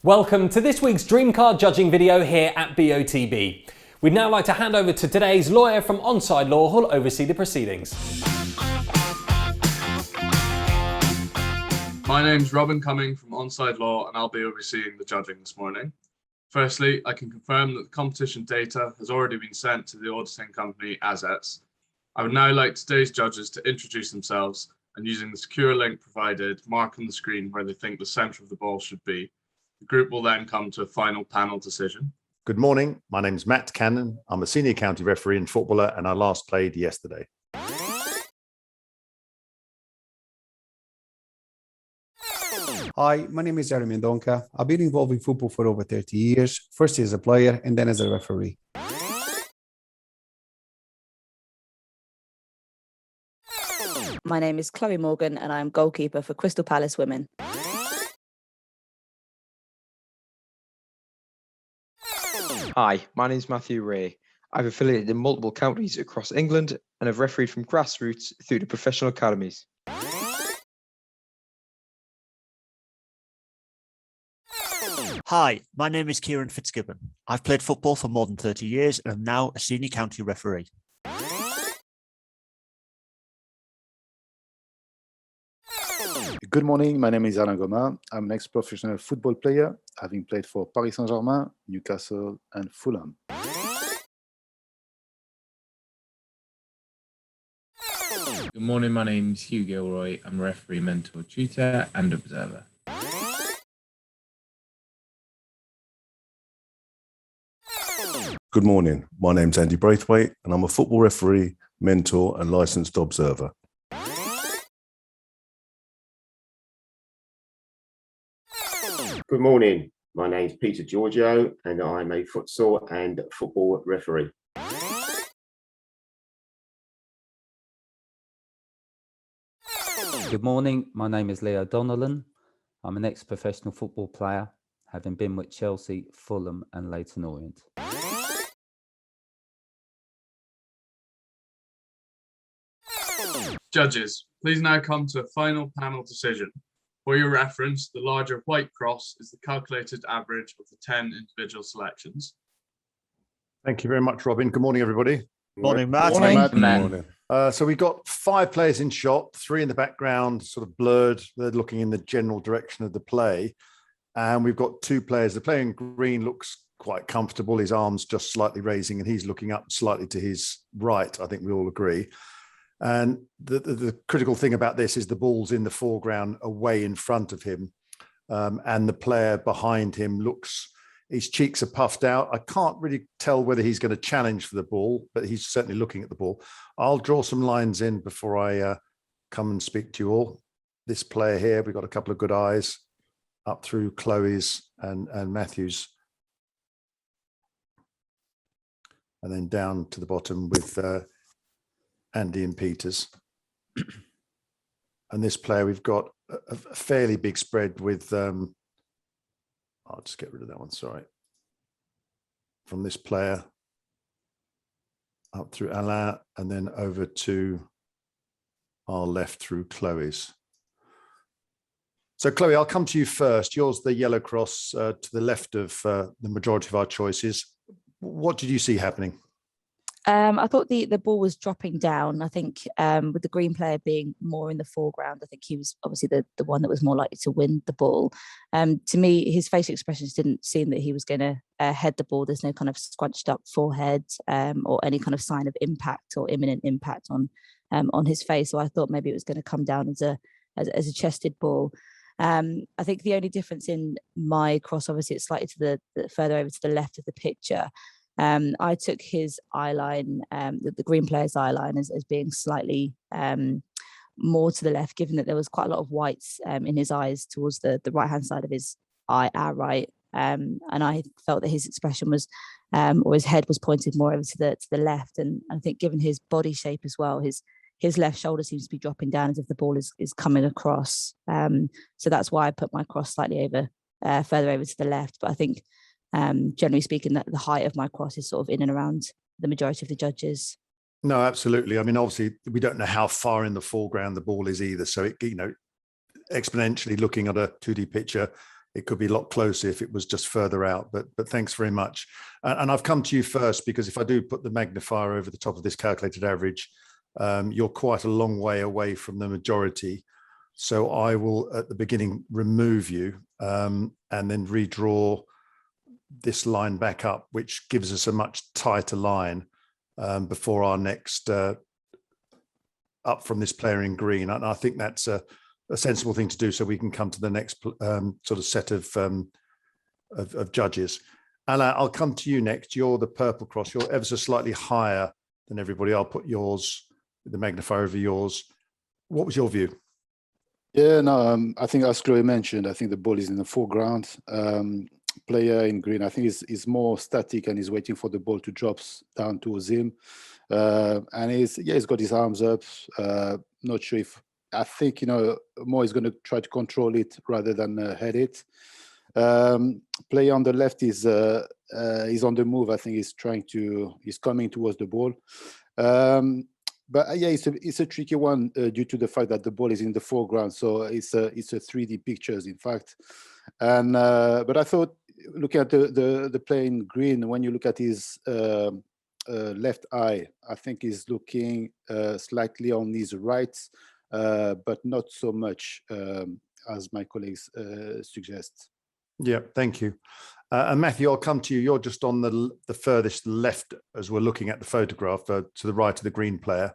Welcome to this week's Dream Card judging video here at BOTB. We'd now like to hand over to today's lawyer from Onside Law who'll oversee the proceedings. My name's Robin Cumming from Onside Law and I'll be overseeing the judging this morning. Firstly, I can confirm that the competition data has already been sent to the auditing company Assets. I would now like today's judges to introduce themselves and using the secure link provided, mark on the screen where they think the centre of the ball should be. The group will then come to a final panel decision. Good morning, my name's Matt Cannon. I'm a senior county referee and footballer and I last played yesterday. Hi, my name is Jeremy Ndonka. I've been involved in football for over 30 years, first as a player and then as a referee. My name is Chloe Morgan and I'm goalkeeper for Crystal Palace Women. Hi, my name is Matthew Ray. I've affiliated in multiple counties across England and have refereed from grassroots through to professional academies. Hi, my name is Kieran Fitzgibbon. I've played football for more than 30 years and am now a senior county referee. Good morning, my name is Alain Goma. I'm an ex-professional football player, having played for Paris Saint-Germain, Newcastle and Fulham. Good morning, my name is Hugh Gilroy. I'm a referee, mentor, tutor and observer. Good morning, my name's Andy Braithwaite and I'm a football referee, mentor and licensed observer. Good morning, my name's Peter Giorgio and I'm a futsal and football referee. Good morning, my name is Leo Donnellan. I'm an ex-professional football player, having been with Chelsea, Fulham and Leyton Orient. Judges, please now come to a final panel decision. For your reference, the larger white cross is the calculated average of the 10 individual selections. Thank you very much, Robin. Good morning, everybody. Morning, Matt. Morning, Matt. Good morning. So we've got 5 players in shot, 3 in the background, sort of blurred. They're looking in the general direction of the play. And we've got 2 players. The player in green looks quite comfortable. His arms just slightly raising and he's looking up slightly to his right. I think we all agree. And the critical thing about this is the ball's in the foreground away in front of him. And the player behind him looks, his cheeks are puffed out. I can't really tell whether he's going to challenge for the ball, but he's certainly looking at the ball. I'll draw some lines in before I come and speak to you all. This player here, we've got a couple of good eyes up through Chloe's and Matthew's. And then down to the bottom with Andy and Peters. And this player, we've got a fairly big spread with, I'll just get rid of that one, sorry. From this player up through Alain and then over to our left through Chloe's. So Chloe, I'll come to you first. Yours the yellow cross to the left of the majority of our choices. What did you see happening? I thought the ball was dropping down. I think with the green player being more in the foreground, I think he was obviously the one that was more likely to win the ball. To me, his facial expressions didn't seem that he was going to head the ball. There's no kind of scrunched up forehead or any kind of sign of impact or imminent impact on his face. So I thought maybe it was going to come down as a chested ball. I think the only difference in my cross, obviously, it's slightly to the further over to the left of the picture. I took his eye line, the green player's eye line, as being slightly more to the left, given that there was quite a lot of whites in his eyes towards the right-hand side of his eye, our right. And I felt that his expression was, or his head was pointed more over to the left. And I think given his body shape as well, his left shoulder seems to be dropping down as if the ball is coming across. So that's why I put my cross slightly over, further over to the left. But I think generally speaking, that the height of my cross is sort of in and around the majority of the judges. No, absolutely. I mean, obviously, we don't know how far in the foreground the ball is either. So, it, exponentially looking at a 2D picture, it could be a lot closer if it was just further out. But thanks very much. And I've come to you first because if I do put the magnifier over the top of this calculated average, you're quite a long way away from the majority. So I will, at the beginning, remove you and then redraw this line back up, which gives us a much tighter line before our next up from this player in green. And I think that's a sensible thing to do so we can come to the next sort of set of judges. Alain, I'll come to you next. You're the purple cross. You're ever so slightly higher than everybody. I'll put yours, the magnifier over yours. What was your view? Yeah, no, I think as Chloe mentioned, I think the ball is in the foreground. Player in green, I think is more static and is waiting for the ball to drop down towards him. And he's got his arms up. Not sure if, I think, Mo is going to try to control it rather than head it. Player on the left is on the move. I think he's coming towards the ball. But yeah, it's a tricky one due to the fact that the ball is in the foreground. So it's a 3D pictures, in fact. And but I thought, looking at the player in green, when you look at his left eye, I think he's looking slightly on his right, but not so much as my colleagues suggest. Yeah, thank you. And Matthew, I'll come to you. You're just on the furthest left as we're looking at the photograph, to the right of the green player.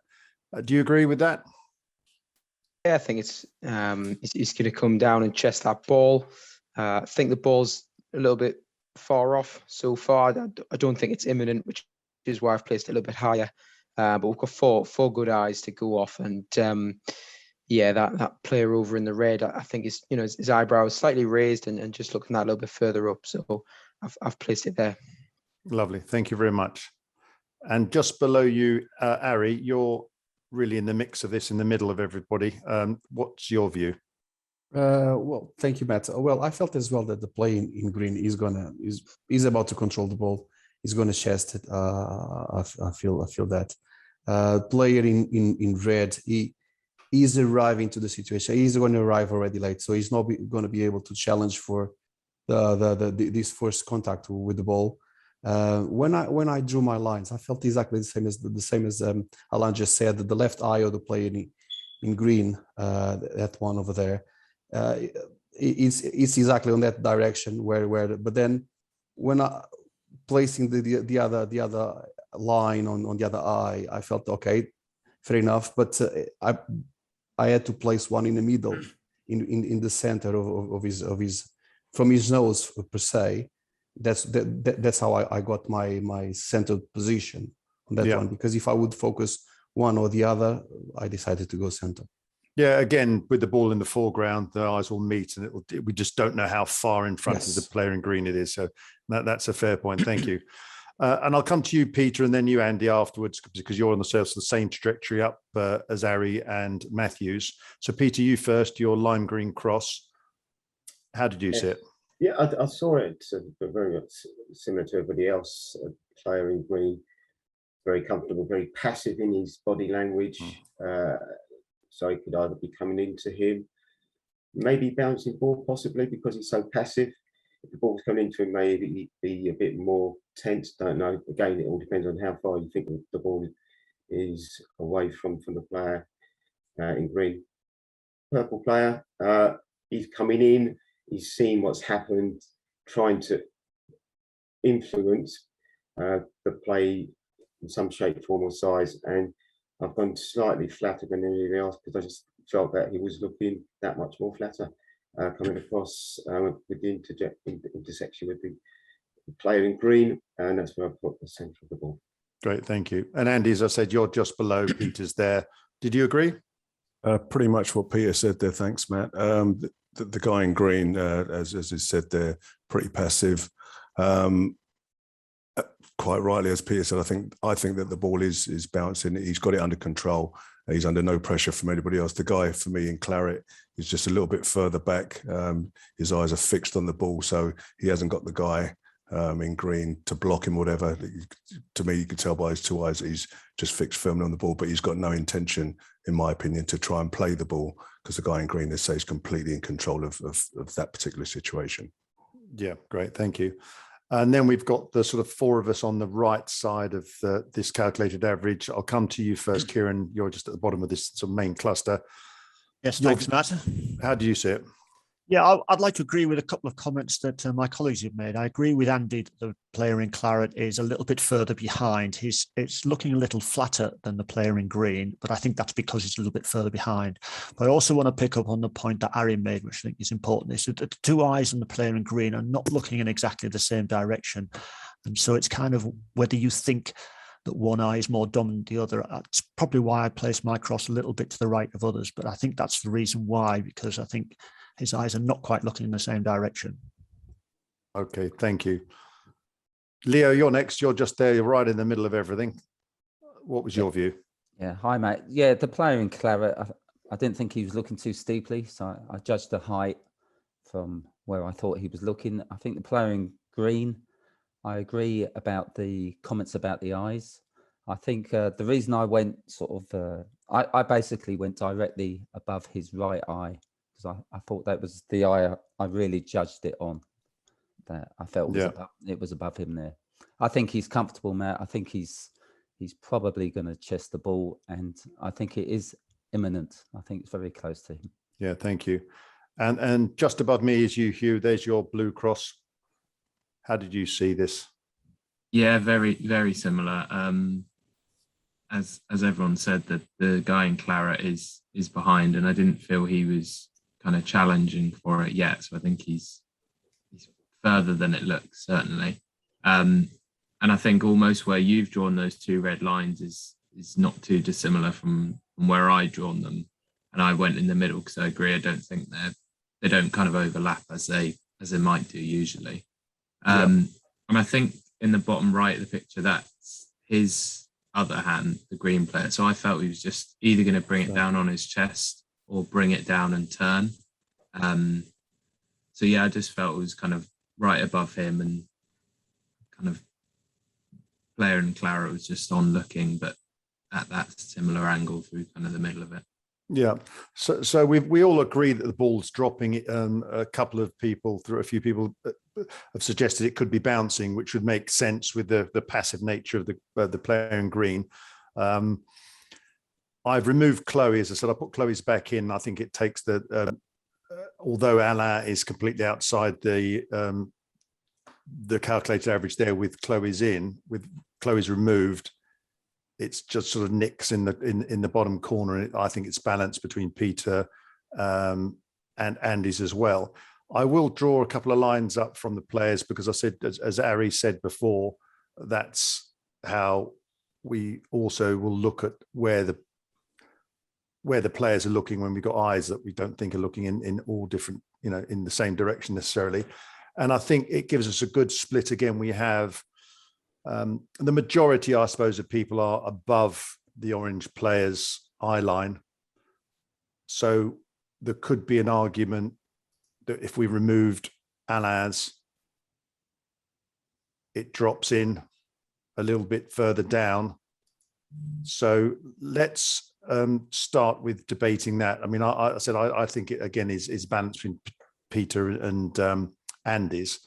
Do you agree with that? Yeah, I think it's going to come down and chest that ball. I think the ball's a little bit far off so far. I don't think it's imminent, which is why I've placed it a little bit higher. But we've got four good eyes to go off, and yeah, that player over in the red, I think his eyebrows slightly raised and just looking that a little bit further up. So I've placed it there. Lovely, thank you very much. And just below you, Ari, you're really in the mix of this, in the middle of everybody. What's your view? Well, thank you, Matt. Well, I felt as well that the play in green is about to control the ball. He's going to chest it. I feel that. Player in red, he is arriving to the situation. He's going to arrive already late, so he's not going to be able to challenge for this first contact with the ball. When I drew my lines, I felt exactly the same as Alain just said. That the left eye of the player in green, that one over there, it's exactly on that direction where. But then when placing the other line on the other eye, I felt okay, fair enough. But I had to place one in the middle, in the center of his from his nose per se. That's how I got my centered position on that one, because if I would focus one or the other, I decided to go center. Yeah, again, with the ball in the foreground, the eyes will meet, and we just don't know how far in front of the player in green it is. So that's a fair point. Thank you. And I'll come to you, Peter, and then you, Andy, afterwards, because you're on the same trajectory up as Ari and Matthews. So, Peter, you first. Your lime green cross. How did you see it? Yeah, I saw it very much similar to everybody else. A player in green, very comfortable, very passive in his body language. So he could either be coming into him, maybe bouncing ball, possibly because he's so passive. If the ball's coming into him, maybe he'd be a bit more tense. Don't know. Again, it all depends on how far you think the ball is away from the player in green. Purple player, he's coming in. He's seen what's happened, trying to influence the play in some shape, form, or size. And I've gone slightly flatter than anything else because I just felt that he was looking that much more flatter, coming across with the intersection with the player in green, and that's where I put the centre of the ball. Great, thank you. And Andy, as I said, you're just below Peter's there. Did you agree? Pretty much what Peter said there. Thanks, Matt. The guy in green, as he said there, pretty passive. Quite rightly, as Peter said, I think that the ball is bouncing. He's got it under control. He's under no pressure from anybody else. The guy, for me, in claret, is just a little bit further back. His eyes are fixed on the ball, so he hasn't got the guy in green to block him, whatever. To me, you could tell by his two eyes that he's just fixed firmly on the ball, but he's got no intention, in my opinion, to try and play the ball, because the guy in green, they say, is completely in control of that particular situation. Yeah, great. Thank you. And then we've got the sort of four of us on the right side of this calculated average. I'll come to you first, Kieran. You're just at the bottom of this sort of main cluster. Yes, thanks, Matt. How do you see it? Yeah, I'd like to agree with a couple of comments that my colleagues have made. I agree with Andy that the player in claret is a little bit further behind. It's looking a little flatter than the player in green, but I think that's because he's a little bit further behind. But I also want to pick up on the point that Harry made, which I think is important, is that the two eyes on the player in green are not looking in exactly the same direction. And so it's kind of whether you think that one eye is more dominant than the other. That's probably why I place my cross a little bit to the right of others, but I think that's the reason why, because I think his eyes are not quite looking in the same direction. Okay, thank you. Leo, you're next. You're just there. You're right in the middle of everything. What was your view? Yeah, hi, mate. Yeah, the player in claret, I didn't think he was looking too steeply, so I judged the height from where I thought he was looking. I think the player in green, I agree about the comments about the eyes. I think the reason I went I basically went directly above his right eye, because I thought that was the eye I really judged it on. That I felt it was above him there. I think he's comfortable, Matt. I think he's probably going to chest the ball, and I think it is imminent. I think it's very close to him. Yeah, thank you. And just above me is you, Hugh. There's your blue cross. How did you see this? Yeah, very, very similar. As everyone said, that the guy in claret is behind, and I didn't feel he was kind of challenging for it yet. So I think he's further than it looks, certainly. And I think almost where you've drawn those two red lines is not too dissimilar from where I drawn them. And I went in the middle because I agree. I don't think they don't kind of overlap as they might do usually. And I think in the bottom right of the picture, that's his other hand, the green player. So I felt he was just either going to bring it down on his chest or bring it down and turn. So yeah, I just felt it was kind of right above him, and kind of player in claret was just on looking, but at that similar angle through kind of the middle of it. Yeah. So we all agree that the ball's dropping. A few people have suggested it could be bouncing, which would make sense with the passive nature of the player in green. I've removed Chloe, as I said. I put Chloe's back in. I think it takes although Alain is completely outside the calculated average there, with Chloe's removed, it's just sort of nicks in the bottom corner. I think it's balanced between Peter and Andy's as well. I will draw a couple of lines up from the players, because I said, as Ari said before, that's how we also will look at where the players are looking when we've got eyes that we don't think are looking in all different, in the same direction necessarily. And I think it gives us a good split. Again, we have the majority, I suppose, of people are above the orange player's eye line. So there could be an argument that if we removed Alain's, it drops in a little bit further down. So let's start with debating that. I mean, I said I think it again is balanced between Peter and Andy's.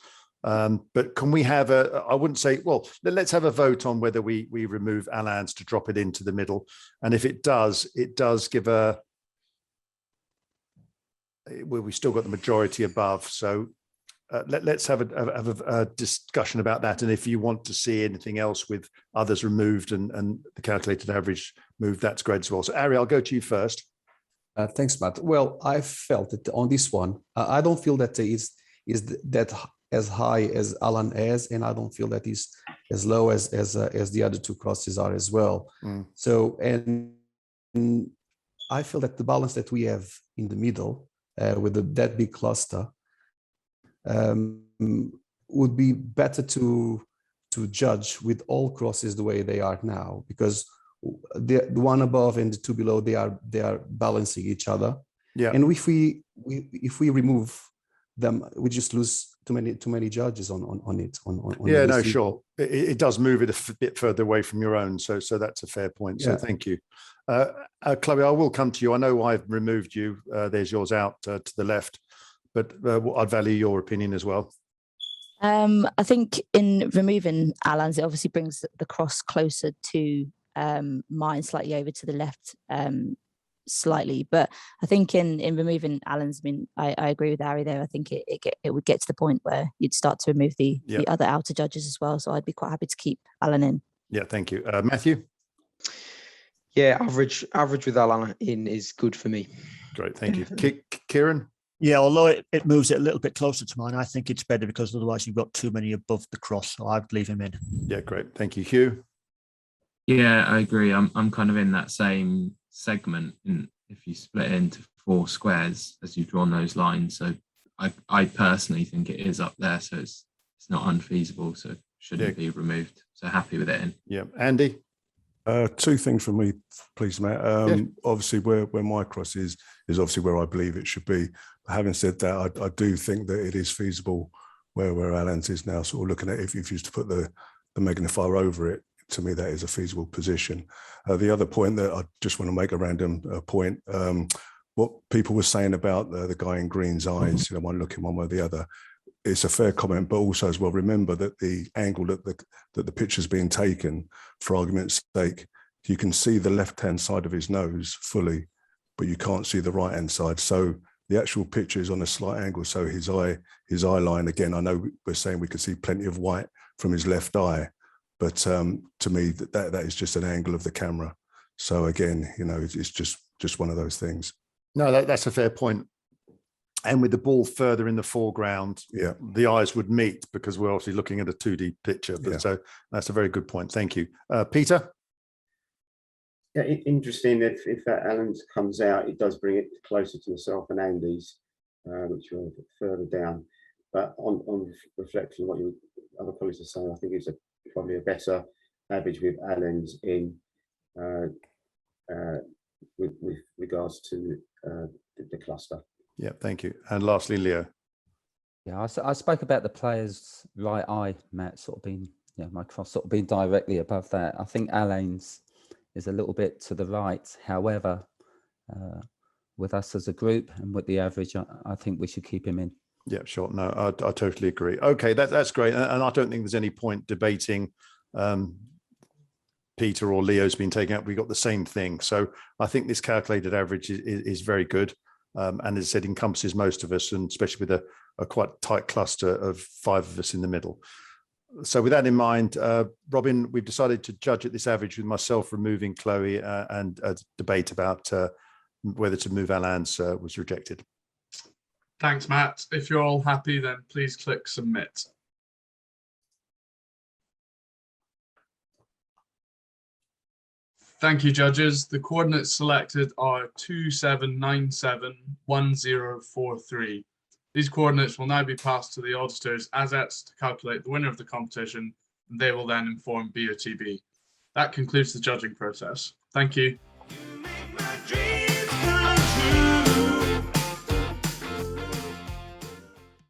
But can we have I wouldn't say, well, let's have a vote on whether we remove Alain's to drop it into the middle. And if it does give we still got the majority above. So let's have a discussion about that. And if you want to see anything else with others removed and the calculated average moved, that's great as well. So Ari, I'll go to you first. Thanks, Matt. Well, I felt that on this one, I don't feel that is that as high as Alan is, and I don't feel that is as low as the other two crosses are as well. So, and I feel that the balance that we have in the middle with that big cluster would be better to judge with all crosses the way they are now, because the one above and the two below, they are balancing each other. Yeah. And if we remove them, we just lose too many judges on it. On Yeah, the no, receipt. sure. It does move it a bit further away from your own, so that's a fair point. So Yeah. thank you, Chloe. I will come to you. I know I've removed you. There's yours out to the left, but I'd value your opinion as well. I think in removing Alan's, it obviously brings the cross closer to mine, slightly over to the left, slightly. But I think in removing Alan's, I mean, I agree with Ari there. I think it would get to the point where you'd start to remove the other outer judges as well. So I'd be quite happy to keep Alan in. Yeah, thank you, Matthew. Yeah, average with Alan in is good for me. Great, thank you, Kieran. Yeah, although it moves it a little bit closer to mine, I think it's better because otherwise you've got too many above the cross. So I'd leave him in. Yeah, great. Thank you, Hugh. Yeah, I agree. I'm kind of in that same segment. If you split it into 4 squares as you've drawn those lines, so I personally think it is up there. So it's not unfeasible. So it shouldn't be removed. So happy with it in. Yeah, Andy. 2 things from me, please, Matt. Obviously, where my cross is obviously where I believe it should be. But having said that, I do think that it is feasible where Alan's is now. Sort of looking at if you used to put the magnifier over it, to me that is a feasible position. The other point that I just want to make a random point. What people were saying about the guy in green's eyes, one looking one way or the other. It's a fair comment, but also as well, remember that the angle that the picture's being taken, for argument's sake, you can see the left-hand side of his nose fully, but you can't see the right-hand side. So the actual picture is on a slight angle. So his eye line, again, I know we're saying we can see plenty of white from his left eye, but to me, that is just an angle of the camera. So again, it's just one of those things. No, that's a fair point. And with the ball further in the foreground, the eyes would meet because we're obviously looking at a 2D picture. But so that's a very good point. Thank you, Peter. Yeah, interesting. If that Alan's comes out, it does bring it closer to myself and Andy's, which are a bit further down. But on reflection, what your other colleagues are saying, I think it's probably a better average with Alan's in with regards to the cluster. Yeah, thank you. And lastly, Leo. Yeah, I spoke about the player's right eye, Matt, sort of being, my cross sort of being directly above that. I think Alain's is a little bit to the right. However, with us as a group and with the average, I think we should keep him in. Yeah, sure. No, I totally agree. Okay, that's great. And I don't think there's any point debating Peter or Leo's been taken out. We got the same thing. So I think this calculated average is very good. And as I said, encompasses most of us, and especially with a quite tight cluster of 5 of us in the middle. So with that in mind, Robin, we've decided to judge at this average with myself removing Chloe, and a debate about whether to move Alan's was rejected. Thanks, Matt. If you're all happy, then please click submit. Thank you, judges. The coordinates selected are 27971043. These coordinates will now be passed to the auditors as to calculate the winner of the competition, and they will then inform BOTB. That concludes the judging process. Thank you.